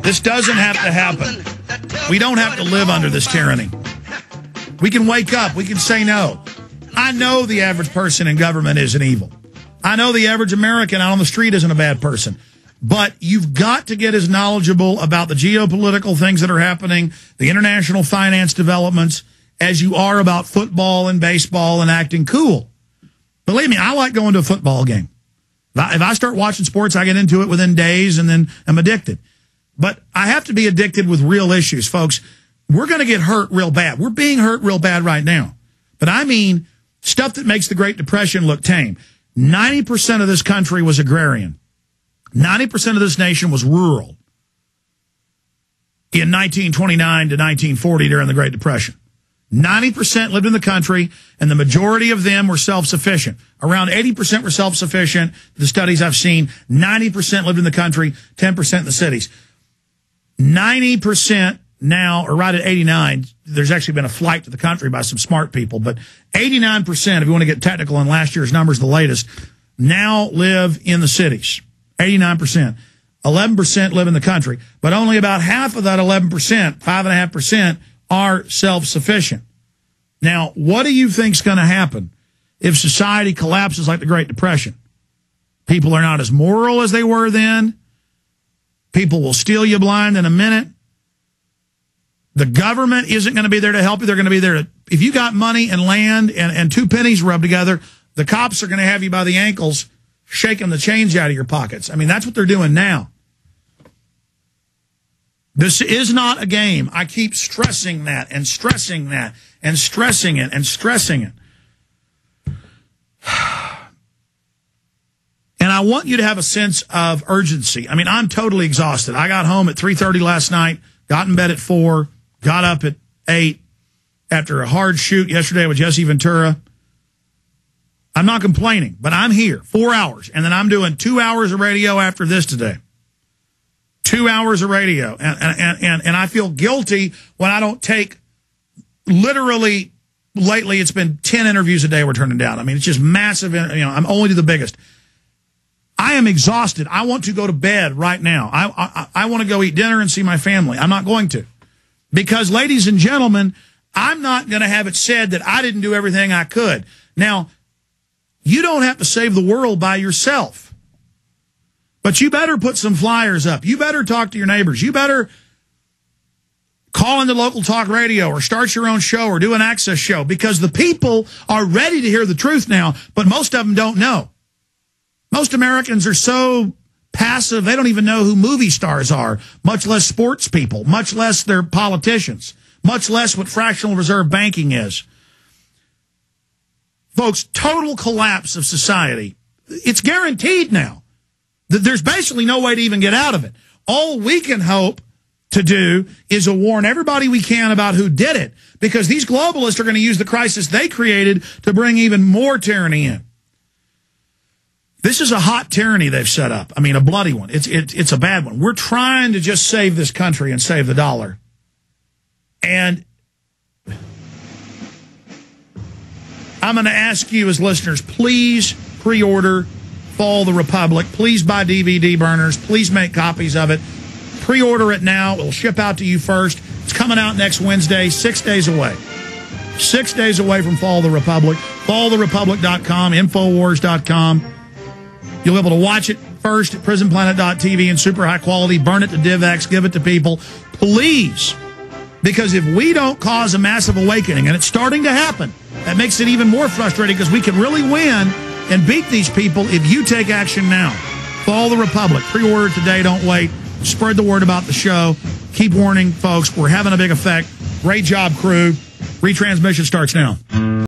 This doesn't have to happen. We don't have to live under this tyranny. We can wake up. We can say no. I know the average person in government isn't evil. I know the average American out on the street isn't a bad person. But you've got to get as knowledgeable about the geopolitical things that are happening, the international finance developments, as you are about football and baseball and acting cool. Believe me, I like going to a football game. If I start watching sports, I get into it within days and then I'm addicted. But I have to be addicted with real issues, folks. We're going to get hurt real bad. We're being hurt real bad right now. But I mean stuff that makes the Great Depression look tame. 90% of this country was agrarian. 90% of this nation was rural in 1929 to 1940 during the Great Depression. 90% lived in the country, and the majority of them were self-sufficient. Around 80% were self-sufficient. The studies I've seen, 90% lived in the country, 10% in the cities. 90% now, or right at 89, there's actually been a flight to the country by some smart people, but 89%, if you want to get technical on last year's numbers, the latest, now live in the cities. 89%. 11% live in the country, but only about half of that 11%, 5.5%, are self-sufficient. Now, what do you think's going to happen if society collapses like the Great Depression? People are not as moral as they were then. People will steal you blind in a minute. The government isn't going to be there to help you. They're going to be there to, if you got money and land and two pennies rubbed together, the cops are going to have you by the ankles shaking the change out of your pockets. I mean, that's what they're doing now. This is not a game. I keep stressing that and stressing that and stressing it and stressing it. And I want you to have a sense of urgency. I mean, I'm totally exhausted. I got home at 3:30 last night, got in bed at 4, got up at 8 after a hard shoot yesterday with Jesse Ventura. I'm not complaining, but I'm here 4 hours, and then I'm doing 2 hours of radio after this today. 2 hours of radio, and I feel guilty when I don't take, literally, lately it's been 10 interviews a day we're turning down. I mean, it's just massive. You know, I'm only to the biggest. I am exhausted. I want to go to bed right now. I want to go eat dinner and see my family. I'm not going to. Because, ladies and gentlemen, I'm not going to have it said that I didn't do everything I could. Now, you don't have to save the world by yourself. But you better put some flyers up. You better talk to your neighbors. You better call into local talk radio or start your own show or do an access show, because the people are ready to hear the truth now, but most of them don't know. Most Americans are so passive, they don't even know who movie stars are, much less sports people, much less their politicians, much less what fractional reserve banking is. Folks, total collapse of society. It's guaranteed now. There's basically no way to even get out of it. All we can hope to do is to warn everybody we can about who did it, because these globalists are going to use the crisis they created to bring even more tyranny in. This is a hot tyranny they've set up. I mean, a bloody one. It's a bad one. We're trying to just save this country and save the dollar. And I'm going to ask you as listeners, please pre-order Fall the Republic. Please buy DVD burners. Please make copies of it. Pre-order it now. It'll ship out to you first. It's coming out next Wednesday, 6 days away. 6 days away from Fall the Republic. FallTheRepublic.com, Infowars.com. You'll be able to watch it first at PrisonPlanet.tv in super high quality. Burn it to DivX. Give it to people. Please. Because if we don't cause a massive awakening, and it's starting to happen, that makes it even more frustrating, because we can really win and beat these people if you take action now. Fall the Republic. Pre-order today. Don't wait. Spread the word about the show. Keep warning, folks. We're having a big effect. Great job, crew. Retransmission starts now.